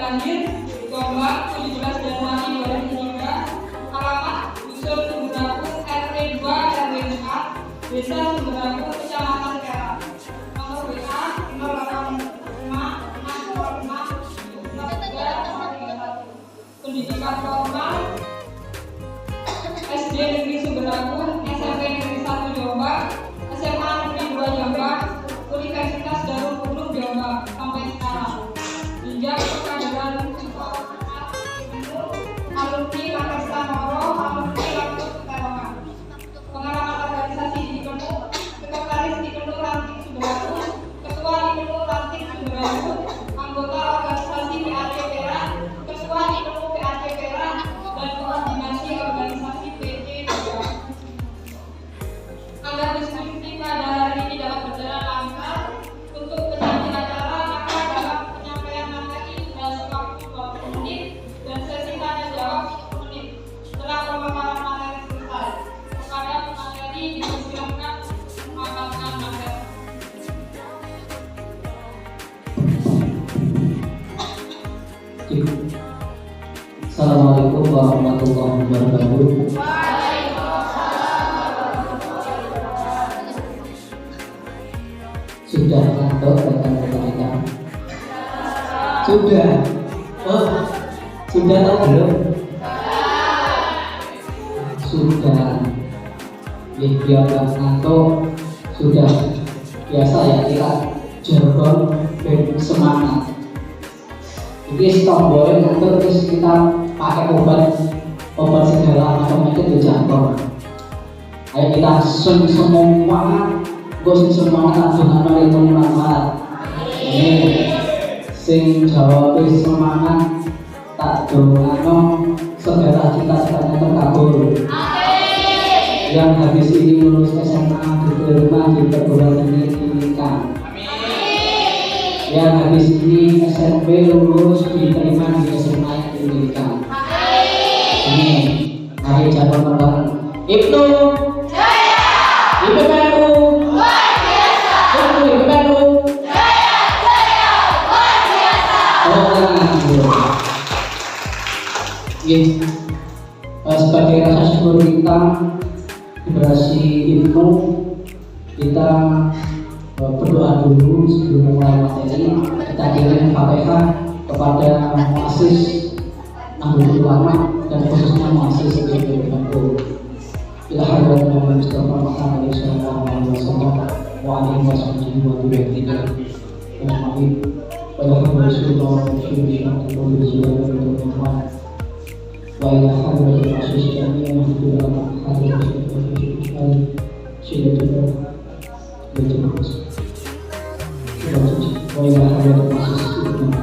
lahir Jombang 17 Januari 2003, alamat Dusun Sumberakung RT 2 RW 4 Desa Sumberakung Kecamatan Perak, nomor WA 0856454331, pendidikan formal SD Negeri Sumberakung, SMP Negeri 1 Jombang, SMA Negeri 2 Jombang, Universitas Darul Ulum Jombang sampai sekarang. Jenjang pengkaderan alumni Lakesta Moro, alumni Laktos Pekalongan. Pengalaman organisasi di Penuh, sekretaris di Penuh Ranting Sumberakung, ketua di Penuh Ranting Sumberakung, anggota organisasi PAC Perak, ketua di Penuh PAC Perak, dan koordinasi organisasi PT Perak. Agar diskusi pada hari ini dapat berjalan lancar, untuk penyampaian acara maka dalam penyampaian materi durasi waktu 20 menit dan sesi tanya jawab 10 menit. Setelah pemaparan materi selesai, kepada pemateri dipersilakan memaparkan materi. Assalamualaikum warahmatullahi wabarakatuh. Sudah ngantuk rekan-rekan? Sudah. Oh, sudah atau belum? Sudah. Biar ngantuk sudah biasa ya kita jargon dan semangat. Jadi tombolnya ngantuk terus kita pakai obat segala macam itu jargon. Ayo kita semangat. Gue semangat dengan melihat manfaat. Ini sing jawab semangat tak dongano segala cita-citanya terkabul. Yang habis ini lulus SMA diterima di perguruan tinggi pendidikan. Yang habis ini SMP lulus diterima di SMA pendidikan. Ini mari jawab bareng. Ibnu Jaya. IPPNU. Sebagai rasa syukur kita generasi Ibnu, kita berdoa dulu sebelum mulai materi. Kita kirim Fatihah kepada muassis Nahdlatul Ulama dan khususnya muassis IPPNU. Ila hadratin Nabi Mustafa Muhammad sallallahu alaihi wasallam wa alihi wasahbihi wa tabi'in. Amin. Pada Rasulullah sallallahu alaihi wasallam. Wa ila hadratin Rasulullah sallallahu alaihi wasallam. Syaitan. Wa ila hadratin Rasulullah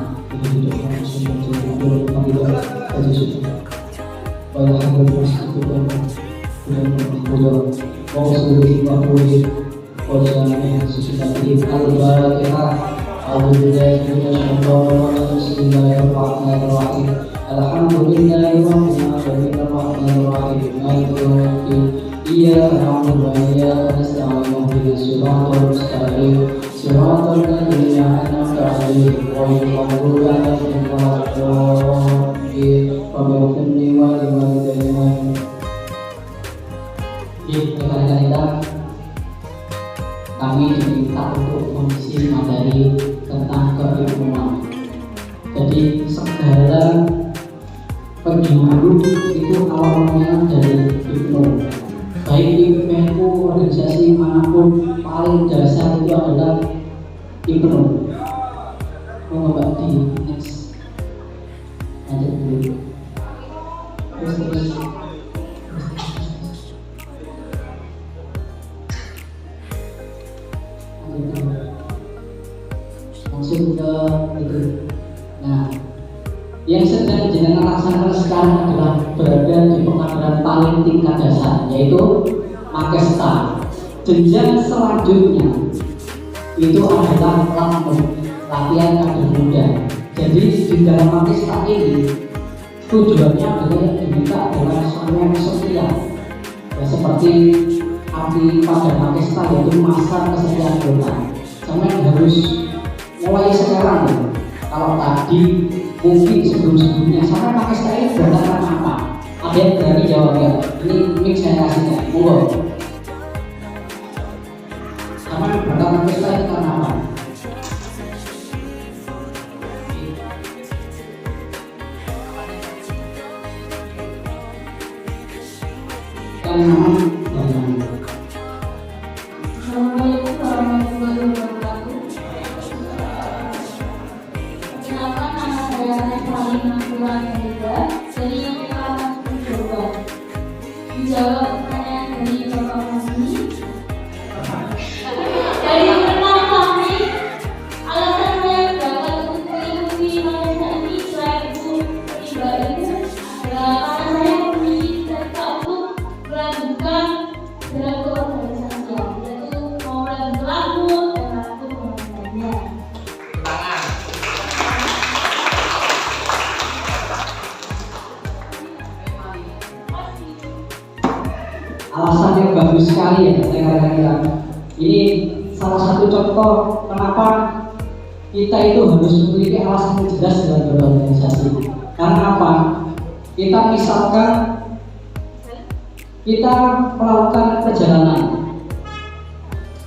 kami diminta untuk mengisi materi tentang keilmuan. Jadi segala penjuru itu awalnya dari Ibnu. Baik IPPNU, organisasi manapun, paling dasar itu adalah Ibnu. Mengobat di next lanjut dulu. Terus langsung ke itu. Nah, yang sedang jenengan laksanakan sekarang adalah berada di pengkaderan paling tingkat dasar, yaitu Makesta. Jenjang selanjutnya itu adalah latihan kader muda. Jadi di dalam Makesta ini tujuannya adalah diminta adalah sampai setia. Ya, seperti arti pada Makesta yaitu masa kesetiaan anggota. Sampai harus mulai sekarang Kalau tadi mungkin sebelum-sebelumnya sampai pakai style berangkat karena apa? Ada yang berani jawab nggak? Ini mic saya kasih ya, monggo. Sampai berangkat pakai style karena apa? Yang nama dan Assalamualaikum warahmatullahi wabarakatuh. Perkenalkan, nama saya Revalina Purwanida dari kelas 2. Menjawab pertanyaan dari Bapak Masni. Dari pertanyaan kami, alasan saya dapat untuk mengikuti madrasah ini selain untuk pribadi adalah karena saya memiliki cita untuk melanjutkan dalam keorganisasian, yaitu mau melanjutkan lagu dan lagu pengajarannya. alasan yang bagus sekali ya rekan-rekan. Ini salah satu contoh kenapa kita itu harus memiliki alasan yang jelas dalam berorganisasi. Karena apa? Kita misalkan kita melakukan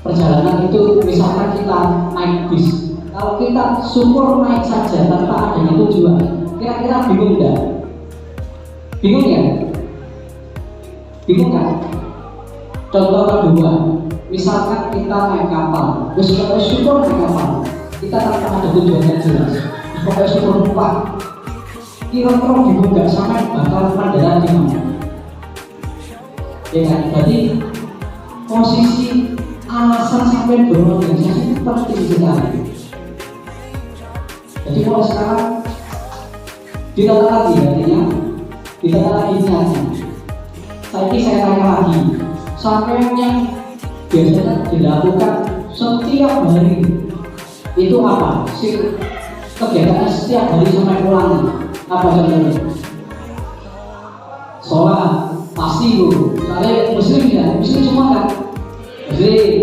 perjalanan itu misalkan kita naik bis. Kalau kita syukur naik saja tanpa adanya tujuan, kira-kira bingung nggak? Bingung ya? Bingung kan? Contoh kedua, misalkan kita naik kapal, terus kita syukur naik kapal, kita tanpa ada tujuan yang jelas, pokoknya syukur lupa. Kira-kira bingung nggak sampai bakal mendarat di mana? Ya kan? Berarti posisi alasan sampai berorganisasi itu penting sekali. Jadi kalau sekarang ditata lagi artinya, ditata lagi niatnya. Saya tanya lagi, sampai yang biasanya dilakukan setiap hari itu apa? Kegiatannya setiap hari sampai pulang apa contohnya? Sholat pasti bu, soalnya muslim ya, muslim semua kan? Muslim.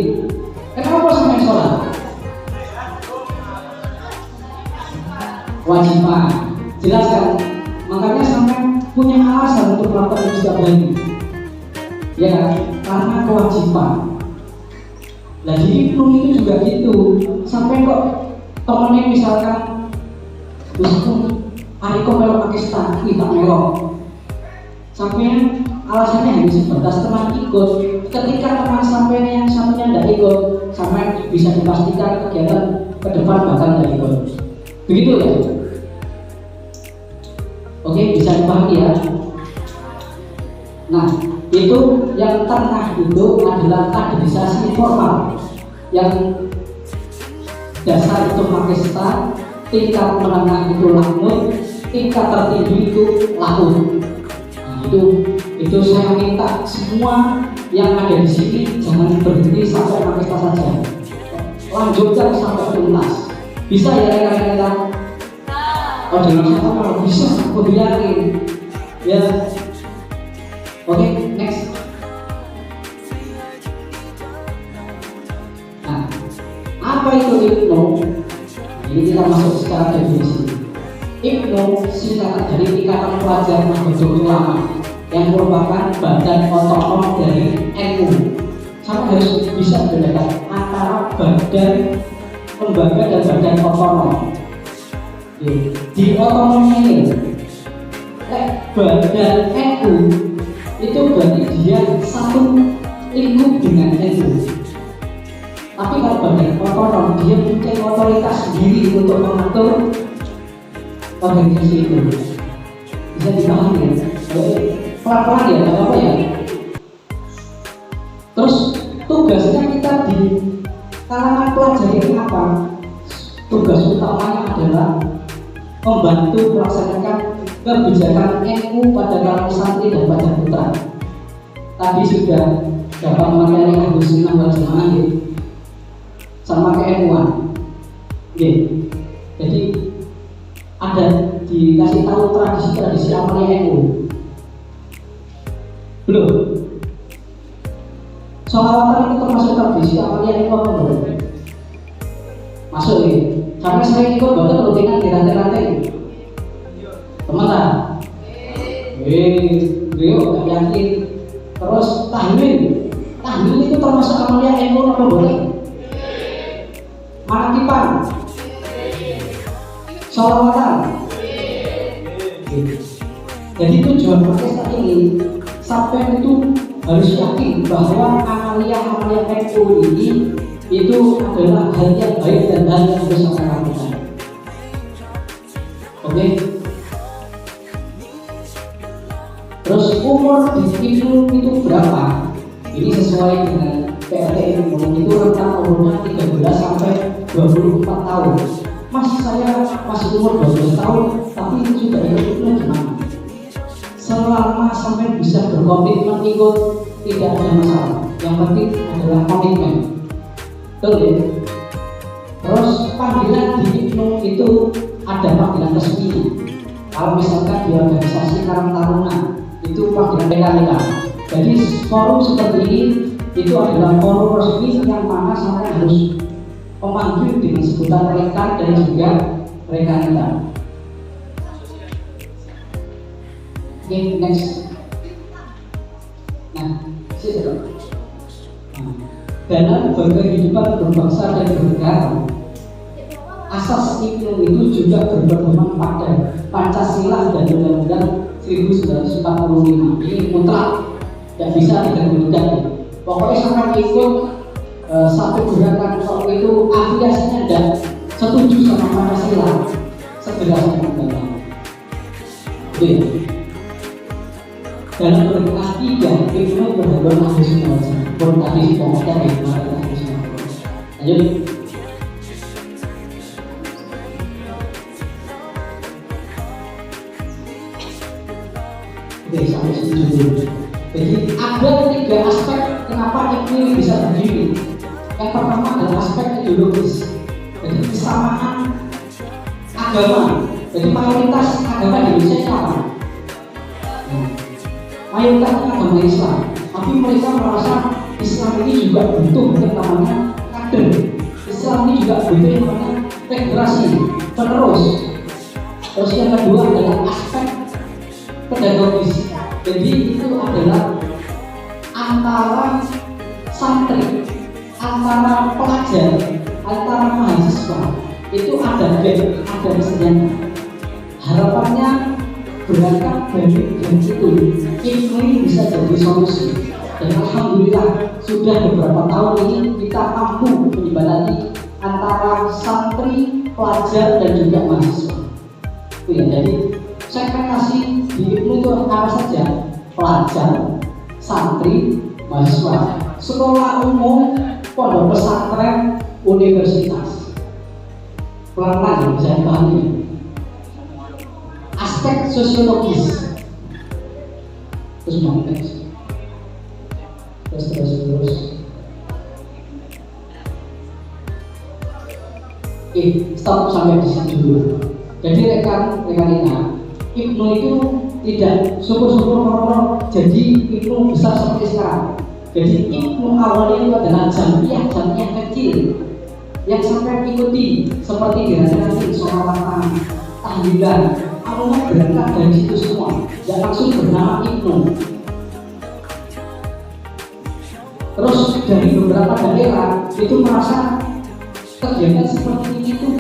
Kenapa sampai sholat? Wajiban, jelas kan? Makanya sampai punya alasan untuk melakukan itu setiap hari. Ya, karena kewajiban. Nah, jadi plung itu juga gitu. Sampai kok temennya misalkan, hari kok melok Pakistan, kita melok. Sampai alasannya hanya sebatas teman ikut. Ketika teman sampai yang satunya tidak ikut, sampai bisa dipastikan kegiatan ke depan bakal tidak ikut. Begitu ya? Oke, bisa dipahami ya. Nah, itu yang tengah itu adalah kaderisasi formal, yang dasar itu Pakistan, tingkat menengah itu lakmut, tingkat tertinggi itu laut. Nah, itu saya minta semua yang ada di sini jangan berhenti sampai Pakistan saja, lanjutkan sampai tuntas. Bisa ya rekan-rekan? Oh, dengan saya kalau bisa, aku yakin. Ya. Oke, next. Nah, apa itu IPNO? Ini kita masuk secara definisi. IPNO singkatan dari Ikatan Pelajar Nahdlatul Ulama yang merupakan badan otonom dari NU. Sama harus bisa membedakan antara badan lembaga dan badan otonom. Di otonomnya ini, badan NU itu berarti dia satu lingkup dengan NU. Tapi kalau badan otonom dia punya otoritas sendiri untuk mengatur organisasi itu. Bisa dipahami ya? Pelan-pelan ya, nggak apa-apa ya. Terus tugasnya kita di kalangan pelajar ini apa? Tugas utamanya adalah membantu melaksanakan kebijakan NU pada kalangan santri dan pada putra. Tadi sudah dapat materi Ahlus Sunnah wal Jamaah sama ke-NU-an. Jadi ada dikasih tahu tradisi-tradisi amalnya NU. Belum? Sholawatan itu termasuk tradisi amalnya NU apa belum? Masuk ya. Sampai sering ikut betul rutinan di rantai-rantai. Teman-teman. Beliau gak yakin. Terus tahmil itu termasuk amalia ilmu apa boleh? Manakipan, sholawatan. Jadi tujuan podcast ini sampai itu harus yakin bahwa amalia ilmu ini itu adalah hal yang baik dan hal yang harus kita lakukan. Oke. Terus umur di ilmu itu berapa? Ini sesuai dengan PRT ilmu itu rentang umurnya 13 sampai 24 tahun. Mas, saya masih umur 12 tahun, tapi juga ilmunya gimana? Selama sampai bisa berkomitmen ikut, tidak ada masalah. Yang penting adalah komitmen. Betul ya? Terus panggilan di ilmu itu ada panggilan resmi. Kalau misalkan di organisasi Karang Taruna itu panggilan PKK. Jadi forum seperti ini itu adalah forum resmi yang mana saya harus memanggil dengan sebutan rekan dan juga rekanita. Oke, next. Nah, dalam berkehidupan berbangsa dan bernegara, asas ilmu itu juga berpedoman pada Pancasila dan Undang-Undang 1945. Ini mutlak, tidak bisa diganti-ganti. Pokoknya sampai ikut satu gerakan kalau itu afiliasinya tidak setuju sama Pancasila, segera sama negara. Oke. Dalam berkelas 3, ilmu berhaluan ahli sunnah wal jamaah. Tadi komentar ya, ahli sunnah wal jamaah. Lanjut. Oke, sampai sini dulu. Jadi ada 3 aspek kenapa ilmu bisa berdiri. Yang pertama adalah aspek ideologis. Jadi kesamaan agama. Jadi mayoritas agama di Indonesia apa? Mayoritasnya agama Islam. Tapi mereka merasa Islam ini juga butuh yang namanya kader. Islam ini juga butuh yang namanya integrasi penerus. Terus yang kedua adalah aspek pedagogis. Jadi itu adalah antara santri, antara pelajar, antara mahasiswa itu ada gap, ada kesenjangan. Harapannya berangkat dari itu ilmu ini bisa jadi solusi. Dan alhamdulillah sudah beberapa tahun ini kita mampu menjembatani antara santri, pelajar dan juga mahasiswa. Ya, jadi segmentasi di ilmu itu apa saja? Pelajar, santri, mahasiswa, sekolah umum, pondok pesantren, universitas. Pelan-pelan bisa dipahami. Aspek sosiologis. Terus konteks. Terus. Stop sampai di sini dulu. Jadi rekan-rekannya, ilmu itu tidak syukur-syukur jadi ilmu besar seperti sekarang. Jadi ilmu awalnya itu adalah jamiah kecil yang sampai ikuti seperti gerakan sholawatan, tahlilan, awalnya berangkat dari situ semua, dan langsung bernama ilmu. Terus dari beberapa daerah itu merasa kegiatan seperti ini tuh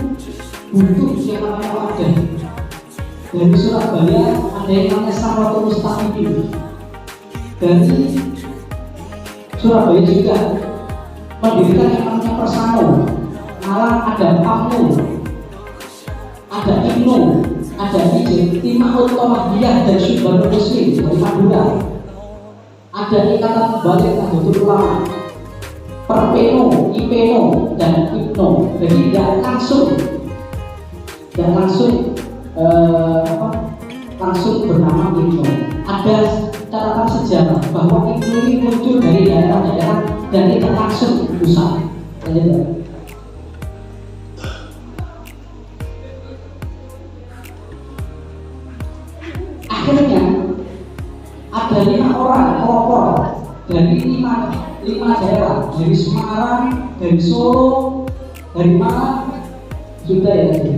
butuh yang namanya wadah. Dari Surabaya ada yang namanya Samratul Mustaqim. Dari Surabaya juga mendirikan yang namanya Persano. Malah ada PAMU, ada IMNU, ada Ijtima'ul Tawahiyah dan Syubhanul Muslim dari Madura. Ada Ikatan Balik Nahdlatul Ulama, Perpeno, IPNO dan IPNO. Jadi langsung bernama IPNO. Ada catatan sejarah bahwa IPNO ini muncul dari daerah-daerah dan tidak langsung pusat. Akhirnya ada 5 orang pelopor dari 5 daerah, dari Semarang, dari Solo, dari mana? Sudah ya tadi.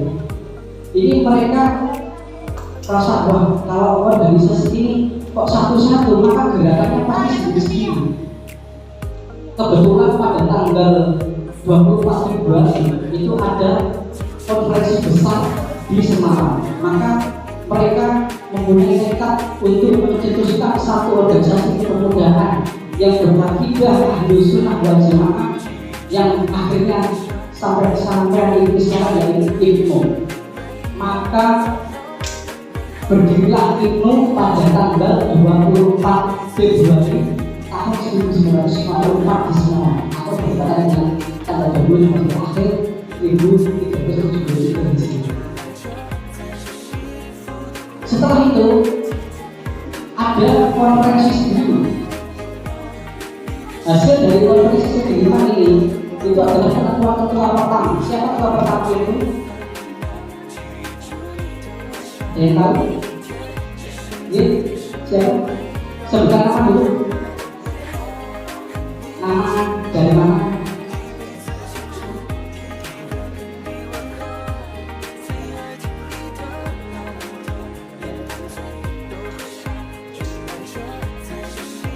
Ini mereka rasa wah kalau organisasi ini kok satu-satu maka gerakannya pasti segini. Kebetulan pada tanggal 24 Februari itu ada konferensi besar di Semarang, maka mereka mempunyai tekad untuk mencetuskan satu organisasi kepemudaan yang berakidah Ahlus Sunnah wal Jamaah yang akhirnya sampai ini sekarang yaitu IPNU. Maka berdirilah IPNU pada tanggal 24 Februari tahun 1944 di Semarang, atau berkaitan dengan tanggal 25 akhir 1377 Hijriah. Setelah itu ada konferensi sendiri. Hasil dari konferensi sendiri ini itu adalah ketua pertama. Siapa ketua pertama itu? Yang tahu? Ini siapa? Sebutkan nama dulu. Nama dari mana?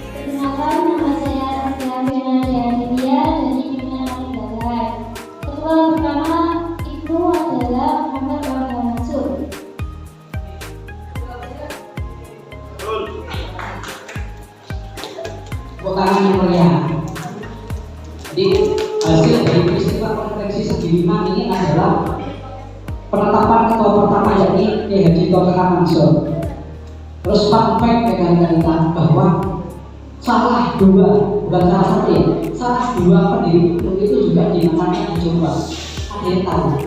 Perkenalkan, nama saya Rasya Fernanda Aditya dari Pimpinan Negara. Ketua pertama itu adalah Muhammad Warga Mansur. Tangan yang meriah. Jadi hasil dari peristiwa konferensi segini ini adalah penetapan ketua pertama yakni Kiai Haji Taufiq Mansur. Terus fun fact rekan-rekan kita bahwa salah dua, bukan salah satu ya, salah dua pendiri itu juga dinamakan di Jombang. Ada yang tahu?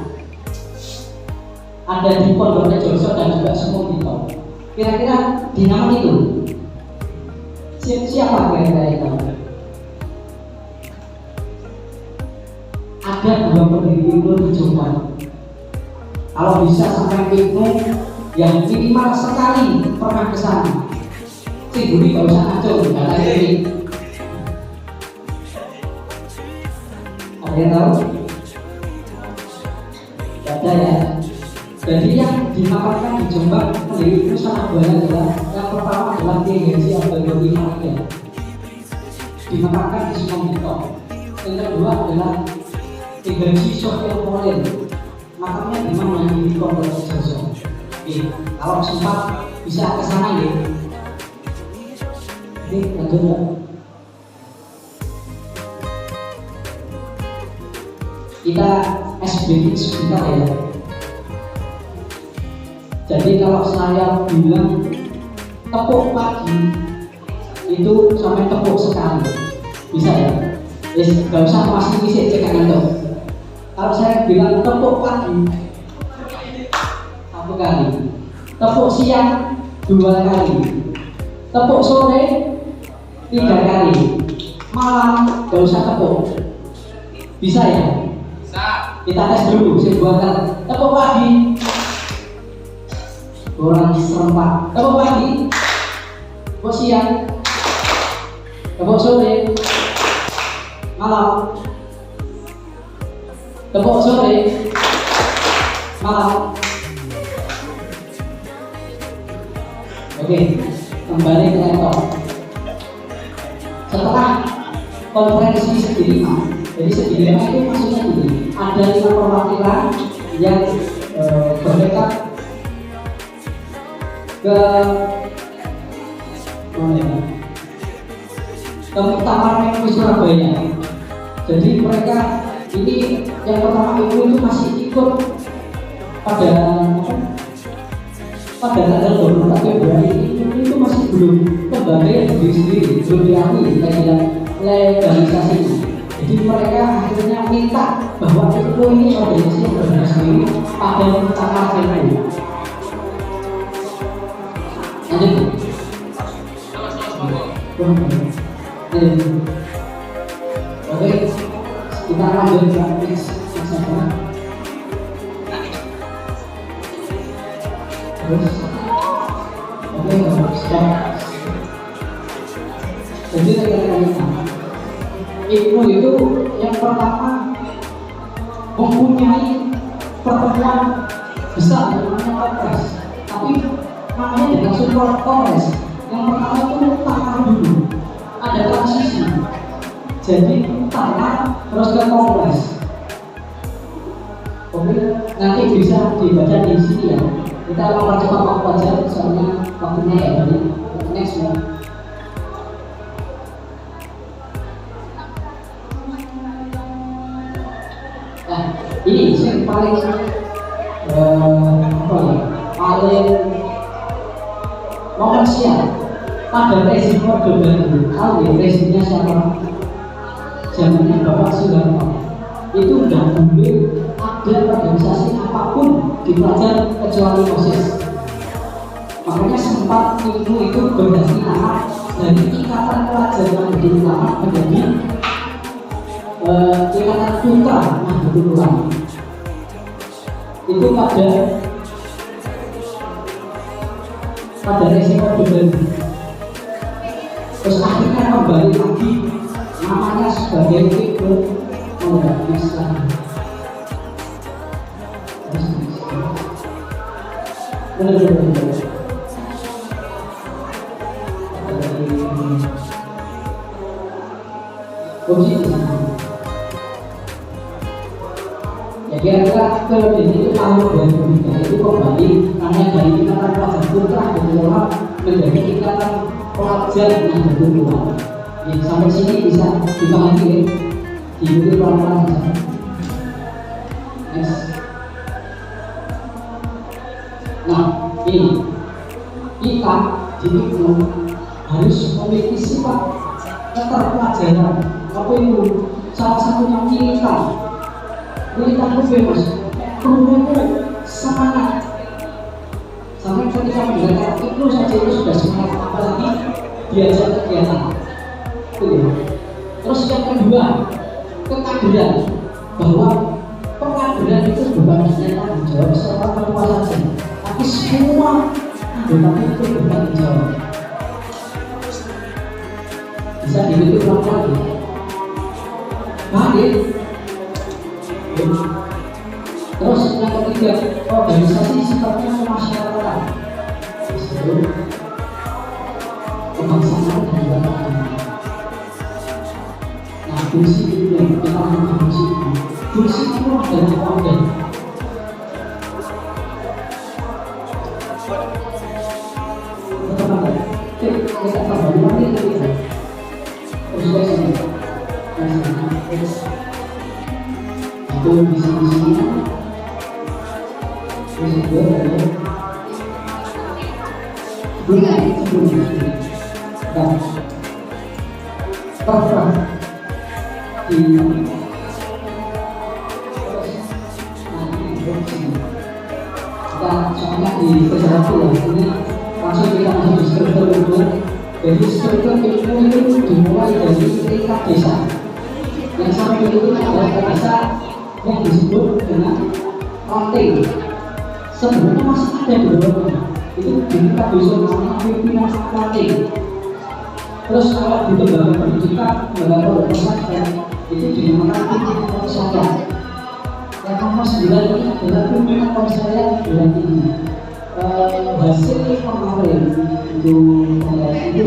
Ada di Pondok Rejoso dan juga Sumokerto. Kira-kira dinamakan itu siapa kira-kira itu? Ada dua pendiri IPNU di Jombang. Kalau bisa sampai IPNU yang minimal sekali pernah ke sana. Budi gak usah ngaco, gak ada ini. Ada yang tahu? Gak ada ya. Jadi yang dimakamkan di Jombang pendiri itu sangat banyak adalah yang pertama adalah Kiai Haji Abdul Ghani Malia, dimakamkan di Sumokerto. Yang kedua adalah Kiai Haji Sofian Molin, makamnya di mana? Di Pondok Rejoso. Kalau sempat bisa ke sana ya. Ini lanjut ya. Kita SBX sebentar ya. Jadi kalau saya bilang tepuk pagi itu sampai tepuk sekali, bisa ya? Gak usah masih bisa cek tuh. Kalau saya bilang tepuk pagi 1 kali, tepuk siang 2 kali, tepuk sore 3 kali, malam gak usah tepuk. Bisa ya? Bisa. Kita tes dulu, saya buatkan. Tepuk pagi orang serempak, tepuk pagi, tepuk siang, tepuk sore, malam, tepuk sore, malam. Oke, kembali ke laptop. Setelah konferensi segini, jadi segini itu maksudnya begini, ada 5 perwakilan yang berdekat ke Muktamar MUI Surabaya. Jadi mereka ini yang pertama itu masih ikut pada tanggal 24 Februari itu masih belum kembali diri sendiri, belum diakui legalisasinya. Jadi mereka akhirnya minta bahwa IPNU ini organisasi yang berdiri sendiri pada Muktamar MUI. Lanjut. Oke, kita lanjut ke next saja. Terus, oke, stop. Jadi IPNU itu yang pertama mempunyai pertemuan besar yang namanya kongres, tapi namanya dengan support kongres. Yang pertama itu muktamar dulu, ada transisi, jadi muktamar terus ke kongres. Oke, nanti bisa dibaca di sini ya. Kita mempercepat waktu aja, soalnya waktunya ya dari next ya. Nah, ini yang paling paling komersial pada rezim Orde Baru. Tahu ya rezimnya siapa? Zamannya Bapak Soeharto. Itu nggak boleh ada organisasi apapun di pelajar kecuali OSIS. Makanya sempat itu berganti nama dari Ikatan Pelajar Nahdlatul Ulama menjadi Ikatan Putra Nahdlatul Ulama. Itu pada rezim Orde Baru. Terus akhirnya kembali lagi namanya sebagai Fikir Muda Islam. Ya kira-kira periode itu tahun 2003 itu kembali karena dari Ikatan Pelajar Putra Nahdlatul Ulama menjadi Ikatan Pelajar Nahdlatul Ulama. Ya, sampai sini bisa dipahami ya, diikuti pelan-pelan saja. Next. Nah, ini kita diikut harus memiliki sifat keterpelajaran. Apa itu? Salah satunya militan itu bebas, kemudian semangat. Sampai ketika mendengar itu saja itu sudah semangat, apalagi diajak kegiatan. Terus yang kedua, kekaderan, bahwa pengkaderan itu bukan hanya tanggung jawab seorang ketua saja, tapi semua anggota itu bertanggung jawab. Bisa diikuti pelan-pelan. Baik. Terus yang ketiga, organisasi sifatnya kemasyarakatan. Disitu kebangsaan dan kebangsaan. Nah, fungsi itu yang kita lakukan fungsi itu. Fungsi itu adalah organ. Teman-teman, kita tambah lagi kita. Terus itu visi-visinya. Terus itu adalah dunia sebelum dan perang di kita soalnya di sejarah ini langsung kita masuk di struktur ilmu. Jadi struktur ilmu itu dimulai dari tingkat desa. Yang sampai itu adalah desa yang disebut dengan ranting. Sebenarnya masih ada di bawahnya. Itu tingkat desa namanya pimpinan ranting. Terus kalau di lembaga pendidikan, lembaga pesantren itu dinamakan pimpinan komisariat. Yang nomor 9 ini adalah pimpinan komisariat bulan ini. Hasil kemarin itu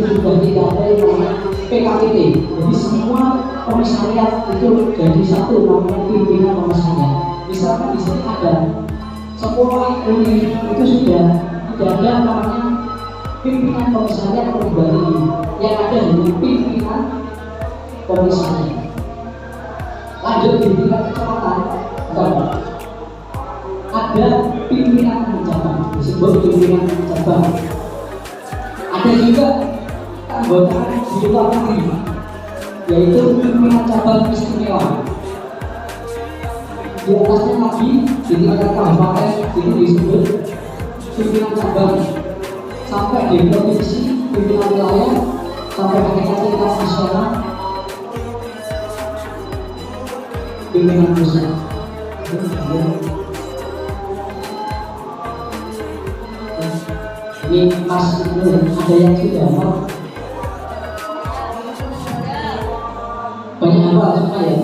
sudah tidak ada yang namanya PKPT. Jadi semua komisariat itu jadi satu namanya pimpinan komisariat. Misalkan di sini ada sekolah ini itu sudah tidak ada namanya pimpinan komisariat kembali ini. Yang ada hanya pimpinan komisariat. Lanjut di tingkat kecamatan, ada pimpinan cabang, disebut pimpinan cabang. Ada juga anggota di luar negeri, yaitu pimpinan cabang istimewa. Di atasnya lagi di tingkat kabupaten itu disebut pimpinan cabang. Sampai di provinsi pimpinan wilayah, sampai ke tingkat nasional pimpinan pusat. Ini Mas Nur, ada yang sudah apa? Banyak apa suka ya?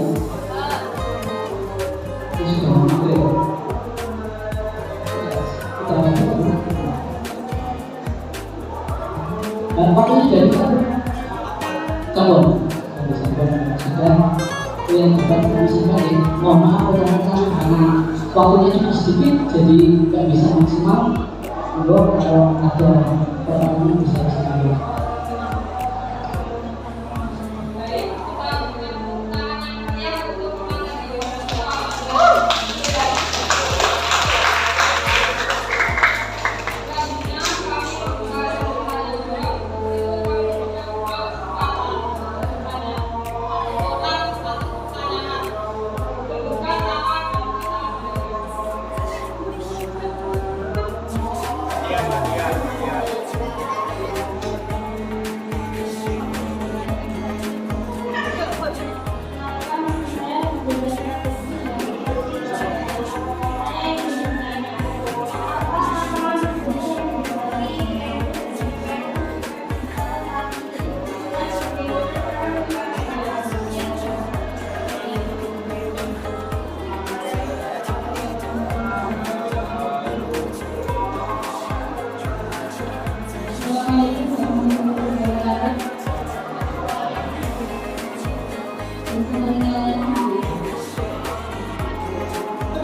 Ini sudah mampir. Dan waktu ini dari calon sudah yang dapat komisi balik. Mohon maaf rekan-rekan karena waktunya cuma sedikit, jadi nggak bisa maksimal. Untuk kalau ada pertanyaan bisa sekali.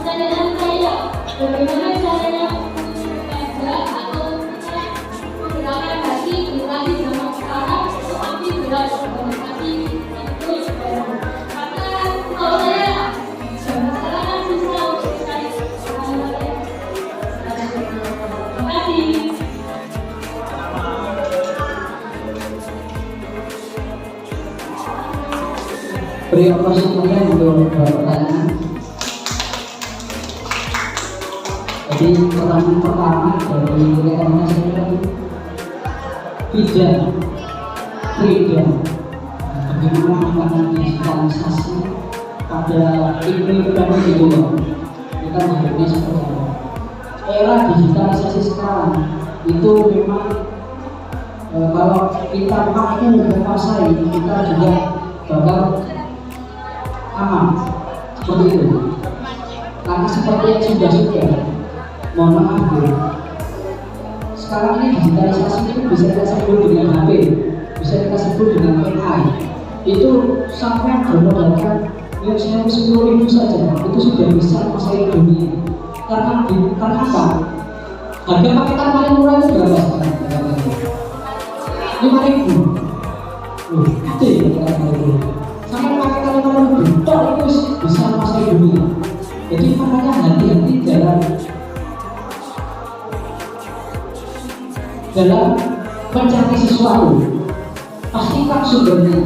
Pertanyaan saya, bagaimana caranya menjaga atau menggunakan hati generasi zaman sekarang untuk aktif dalam organisasi itu karena kalau saya zaman sekarang kan susah untuk cari terima kasih. Beri aplaus semuanya untuk pertanyaan. Jadi pertanyaan pertama dari rekan-rekan saya freedom. Bagaimana menggunakan digitalisasi pada iklim dan lingkungan. Kita menghadapinya seperti apa? Era digitalisasi sekarang itu memang kalau kita mampu menguasai, kita juga bakal aman seperti itu. Karena seperti yang sudah mohon maaf ya. Sekarang ini digitalisasi itu bisa kita sebut dengan HP, bisa kita sebut dengan AI. Itu sampai bermodalkan yang 10.000 saja itu sudah bisa menguasai dunia. Karena apa? Harga paketan paling murah itu berapa sekarang? 5.000. Itu ya sampai paketan 5.000 tok itu bisa menguasai dunia. Jadi makanya hati-hati dalam mencari sesuatu. Pastikan sumbernya.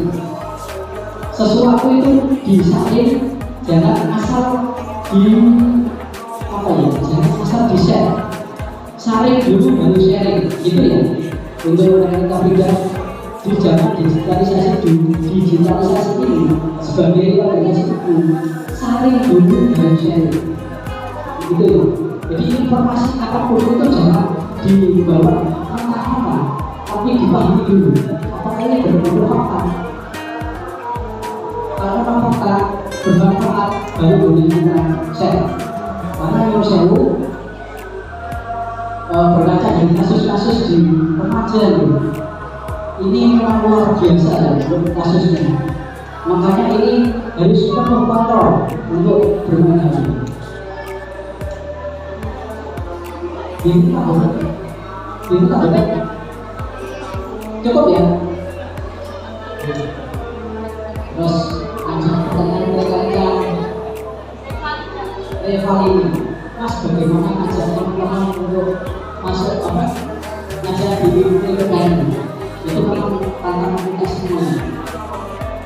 Sesuatu itu disaring, jangan asal jangan asal di-share. Saring dulu baru sharing, gitu ya. Untuk kita tidak di zaman digitalisasi ini sebagai organisasi itu saring dulu baru sharing, gitu ya. Jadi informasi apapun itu jangan dibawa apa-apa, tapi dipahami dulu apakah ini benar-benar fakta. Kalau fakta bermanfaat baru boleh kita share. Karena yang sewu berkaca dari kasus-kasus di remaja ini memang luar biasa kasusnya. Makanya ini harus kita kontrol untuk bermain hakim. Ini apa? Cukup ya. Terus lanjut pertanyaan rekan-rekan Revalina. Mas, bagaimana ngajak teman-teman untuk masuk ngajak di PPKN? Itu memang tantangan kita semua.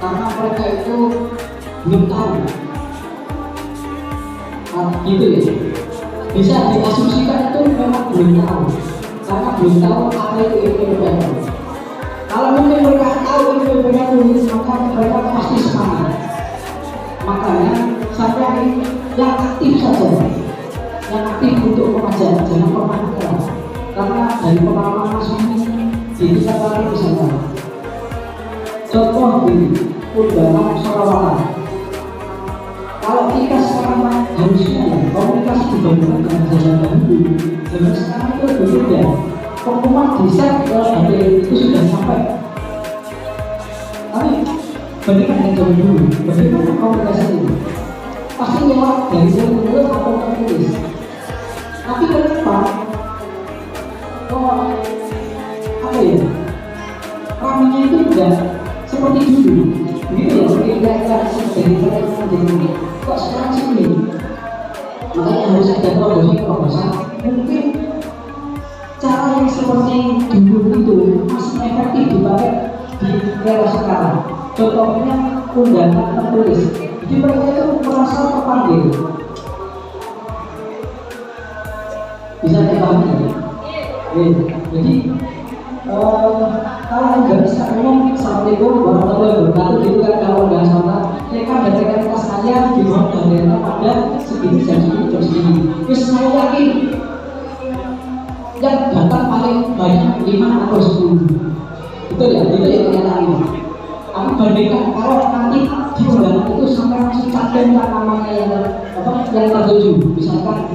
Karena mereka itu belum tahu. Gitu ya. Bisa diasumsikan itu memang belum tahu. Karena belum tahu apa itu PPKN. Kalau mungkin mereka tahu PPKN, maka mereka pasti semangat. Makanya sampai yang aktif saja, yang aktif untuk mengajar, jangan pernah menyerah. Karena dari pengalaman Mas di kita kali bisa tahu. Contoh di Undangan Sarawak. Kalau kita sekarang harusnya ya komunikasi dibandingkan dengan zaman dahulu. Zaman sekarang itu berbeda. Pengumuman desa ke HPL itu sudah sampai. Tapi bandingkan dengan zaman dulu, bagaimana komunikasi ini? Pasti lewat dari mulut atau tertulis. Tapi ke depan, apa ya? Ramenya itu tidak seperti dulu. Begitu ya, kira-kira seperti itu. Kok sekarang sini? Makanya harus ada terobosan. Mungkin cara yang seperti dulu itu masih efektif dipakai di era sekarang. Contohnya undangan tertulis. Jadi mereka itu merasa terpanggil. Bisa dipahami ya? Jadi kalau nggak bisa ngomong assalamualaikum warahmatullahi wabarakatuh gitu kan, kalau nggak salah mereka dan rekan saya di bawah bandara pada segini jam segini. Terus saya yakin yang datang paling banyak 5 atau 10. Betul ya, itu yang kenyataan. Aku bandingkan kalau nanti di undangan itu sampai masih capek namanya yang tertuju, misalkan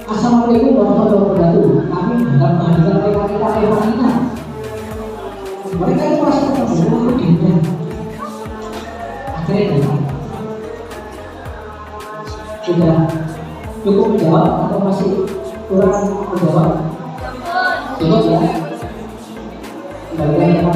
assalamualaikum warahmatullahi wabarakatuh. Kami dalam bandingkan kita wanita. Mereka itu merasa terbunuh aku dinda. Akhirnya sudah cukup menjawab atau masih kurang menjawab? Cukup ya. Kembali ke